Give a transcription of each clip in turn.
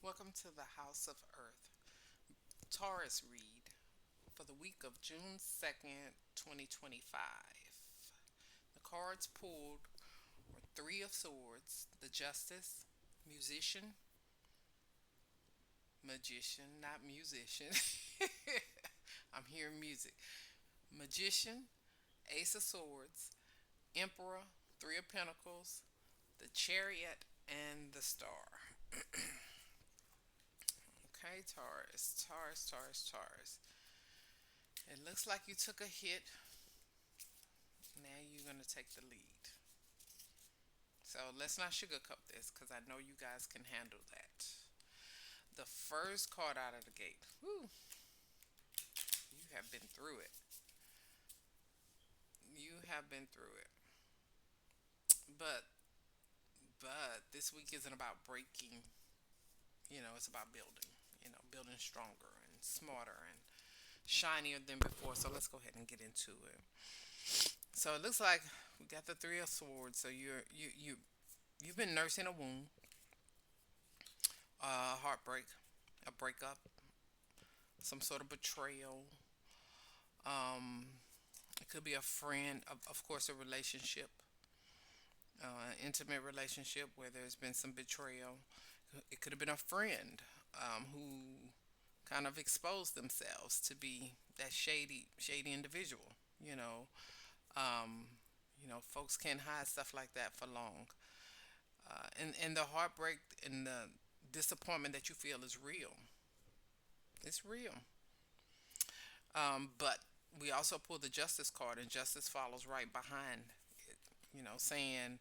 Welcome to the House of Earth. Taurus read for the week of June 2nd, 2025. The cards pulled were Three of Swords, the Justice, Musician, Magician, not musician. I'm hearing music. Magician, Ace of Swords, Emperor, Three of Pentacles, the Chariot, and the Star. Okay, Taurus, Taurus, Taurus, Taurus. It looks like you took a hit. Now you're going to take the lead. So let's not sugarcoat this because I know you guys can handle that. The first card out of the gate. Whew, you have been through it. You have been through it. But this week isn't about breaking. It's about building. Building stronger and smarter and shinier than before. So let's go ahead and get into it. So it looks like we got the Three of Swords. So you've been nursing a wound, a heartbreak, a breakup, some sort of betrayal. Um, it could be a friend, of course, a relationship, intimate relationship where there's been some betrayal. It could have been a friend who kind of exposed themselves to be that shady individual. You know, um, folks can't hide stuff like that for long. And the heartbreak and the disappointment that you feel is real. It's real. But we also pull the justice card, and justice follows right behind it. Saying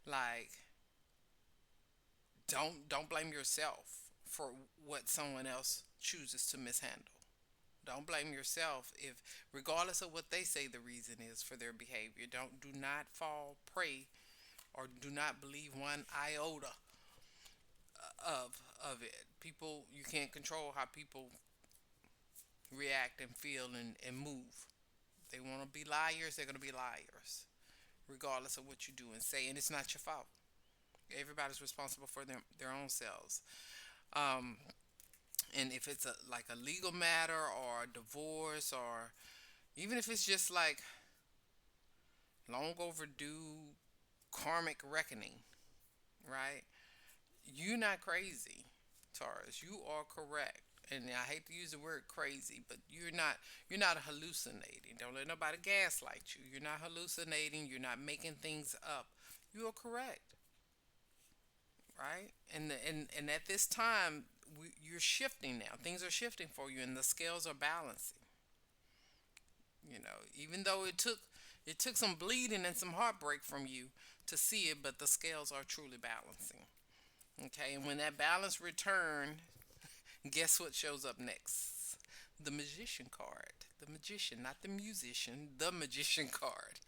like, don't blame yourself for what someone else chooses to mishandle. Don't blame yourself if, regardless of what they say, the reason is for their behavior. Do not fall prey or do not believe one iota of it. People, you can't control how people react and feel and move. They want to be liars, they're going to be liars, regardless of what you do and say. And it's not your fault. Everybody's responsible for their own selves. Um, and if it's like a legal matter or a divorce, or even if it's just like long overdue karmic reckoning, right? You're not crazy, Taurus. You are correct. And I hate to use the word crazy, but you're not hallucinating. Don't let nobody gaslight you. You're not hallucinating, you're not making things up. You are correct, right? And at this time, you're shifting now. Things are shifting for you and the scales are balancing. Even though it took some bleeding and some heartbreak from you to see it, but the scales are truly balancing. Okay, and when that balance return, guess what shows up next? The magician card. The magician, not the musician, the magician card.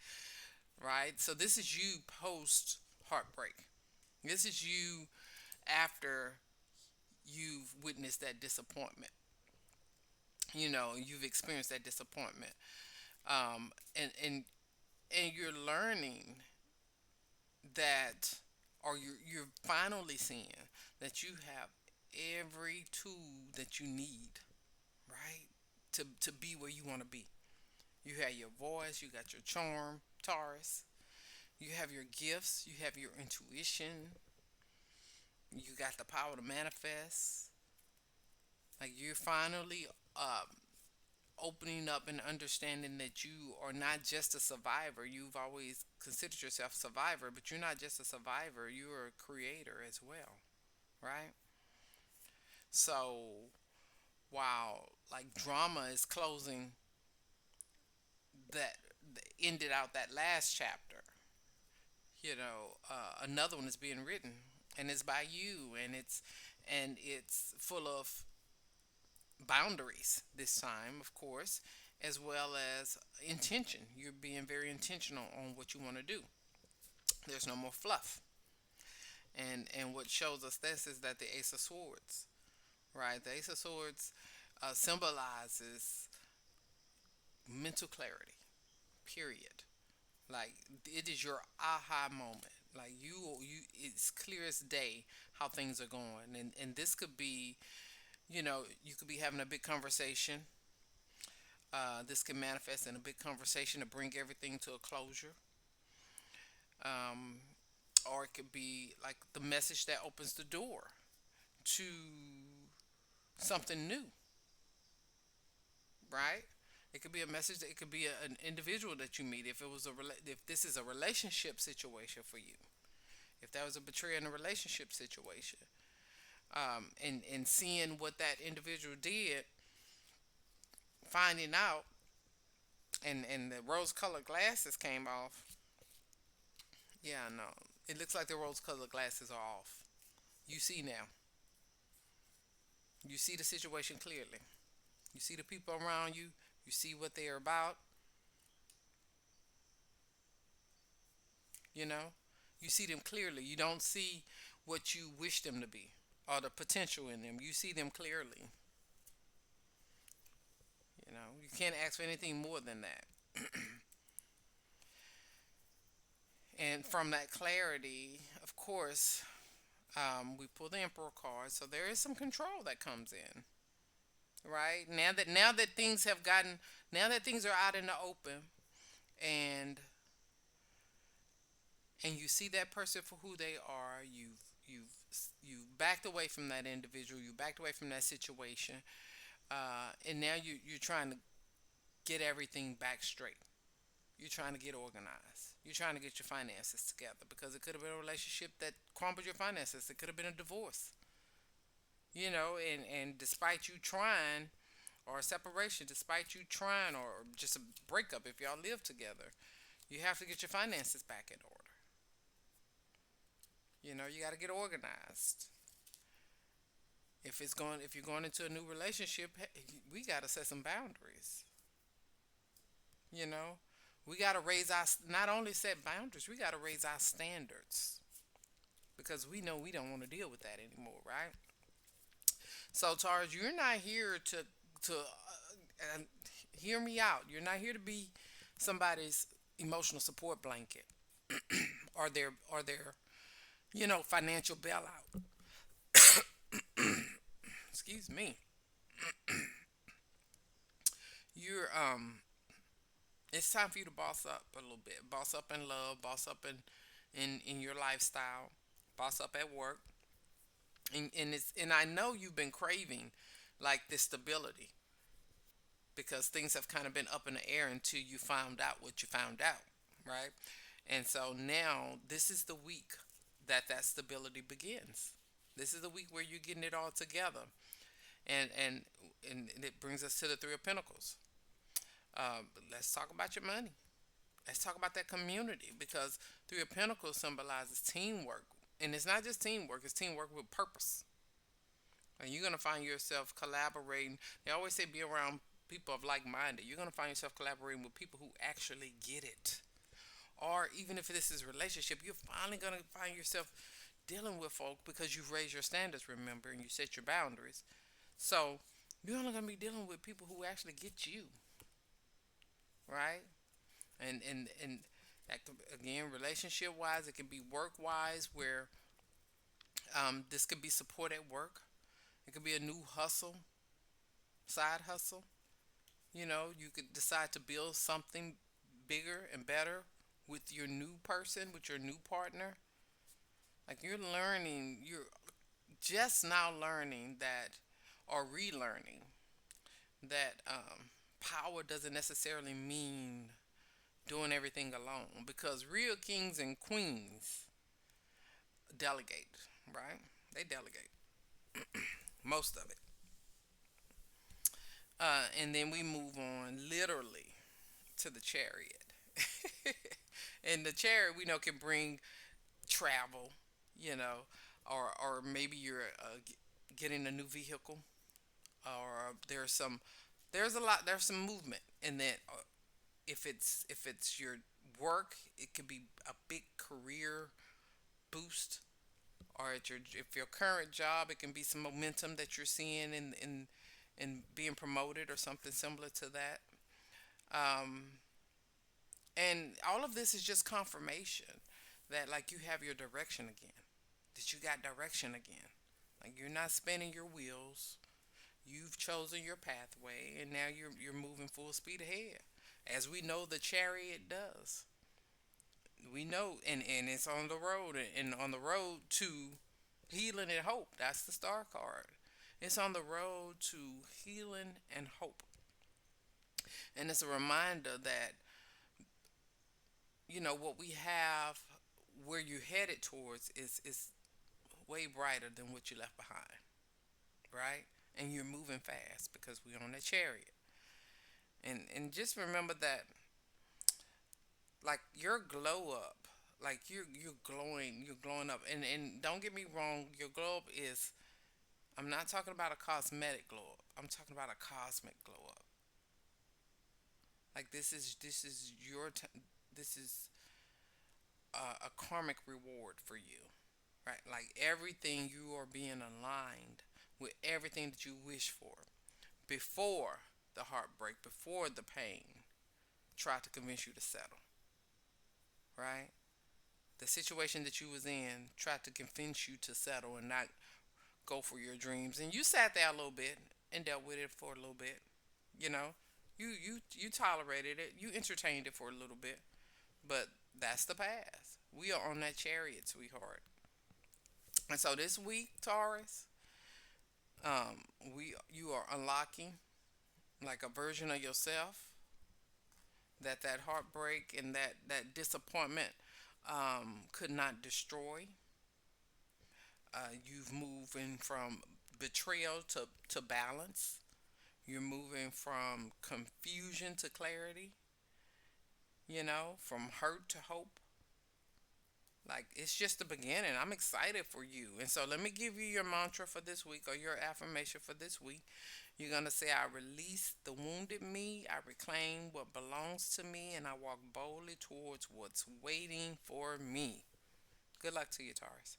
Right? So this is you post heartbreak. This is you after you've witnessed that disappointment. You've experienced that disappointment. And you're learning that, or you're finally seeing that you have every tool that you need, right? To be where you want to be. You have your voice, you got your charm, Taurus. You have your gifts, you have your intuition, you got the power to manifest. Like you're finally opening up and understanding that you are not just a survivor. You've always considered yourself a survivor, but you're not just a survivor, you're a creator as well, right? So while like drama is closing that ended out that last chapter, another one is being written, and it's by you, and it's full of boundaries this time, of course, as well as intention. You're being very intentional on what you want to do. There's no more fluff. And what shows us this is that the Ace of Swords, right? The Ace of Swords symbolizes mental clarity. Period. Like it is your aha moment. Like it's clear as day how things are going, and this could be, you could be having a big conversation. This can manifest in a big conversation to bring everything to a closure. Um, or it could be like the message that opens the door to something new, right? It could be a message. That it could be an individual that you meet. If this is a relationship situation for you, if that was a betrayal in a relationship situation, and seeing what that individual did, finding out, and the rose-colored glasses came off. Yeah, no, it looks like the rose-colored glasses are off. You see now. You see the situation clearly. You see the people around you. You see what they are about. You know, you see them clearly. You don't see what you wish them to be or the potential in them. You see them clearly. You can't ask for anything more than that. And from that clarity, of course, we pull the Emperor card, so there is some control that comes in, right? Now that things have gotten, now that things are out in the open, and you see that person for who they are, you've backed away from that individual, you backed away from that situation, and now you're trying to get everything back straight. You're trying to get organized. You're trying to get your finances together because it could have been a relationship that crumbled your finances. It could have been a divorce. And despite you trying, or a separation, despite you trying, or just a breakup if y'all live together, you have to get your finances back in order. You got to get organized. If you're going into a new relationship, hey, we got to set some boundaries. You know, we got to raise our, not only set boundaries, we got to raise our standards because we know we don't want to deal with that anymore, right? So, Taurus, you're not here to hear me out. You're not here to be somebody's emotional support blanket or their financial bailout. Excuse me. You're It's time for you to boss up a little bit. Boss up in love. Boss up in your lifestyle. Boss up at work. And I know you've been craving like this stability because things have kind of been up in the air until you found out what you found out, right? And so now this is the week that stability begins. This is the week where you're getting it all together, and it brings us to the Three of Pentacles. But let's talk about your money. Let's talk about that community because Three of Pentacles symbolizes teamwork, and it's not just teamwork; it's teamwork with purpose. And you're gonna find yourself collaborating. They always say be around people of like-minded. You're gonna find yourself collaborating with people who actually get it. Or even if this is a relationship, you're finally gonna find yourself dealing with folk because you've raised your standards, remember, and you set your boundaries. So you're only gonna be dealing with people who actually get you, right? And that could, again, relationship wise, it can be work wise, where this could be support at work. It could be a new hustle, side hustle. You could decide to build something bigger and better with your new person, with your new partner. Like you're just now learning that, or relearning that power doesn't necessarily mean doing everything alone because real kings and queens delegate, right? They delegate most of it. And then we move on literally to the chariot. And the chariot we know can bring travel, you know, or maybe you're getting a new vehicle, or there's some movement in that. If it's your work, it could be a big career boost, or if your current job, it can be some momentum that you're seeing in being promoted or something similar to that. Um, and all of this is just confirmation that like you have your direction again, that you got direction again. Like you're not spinning your wheels. You've chosen your pathway, and now you're moving full speed ahead, as we know the chariot does. We know, and it's on the road, and on the road to healing and hope. That's the star card. It's on the road to healing and hope, and it's a reminder that what we have, where you're headed towards, is way brighter than what you left behind, right? And you're moving fast because we're on a chariot. And just remember that, like your glow up, like you're glowing up. And don't get me wrong, your glow up is. I'm not talking about a cosmetic glow up. I'm talking about a cosmic glow up. Like this is this is a karmic reward for you, right? Like everything, you are being aligned with everything that you wish for before the heartbreak, before the pain tried to convince you to settle, right? The situation that you was in tried to convince you to settle and not go for your dreams, and you sat there a little bit and dealt with it for a little bit. You know, you tolerated it, you entertained it for a little bit, but that's the path. We are on that chariot, sweetheart. And so this week, Taurus, we you are unlocking like a version of yourself that heartbreak and that disappointment could not destroy. You've moving from betrayal to balance. You're moving from confusion to clarity. From hurt to hope. Like it's just the beginning. I'm excited for you. And so let me give you your mantra for this week, or your affirmation for this week. You're going to say, I release the wounded me, I reclaim what belongs to me, and I walk boldly towards what's waiting for me. Good luck to you, Taurus.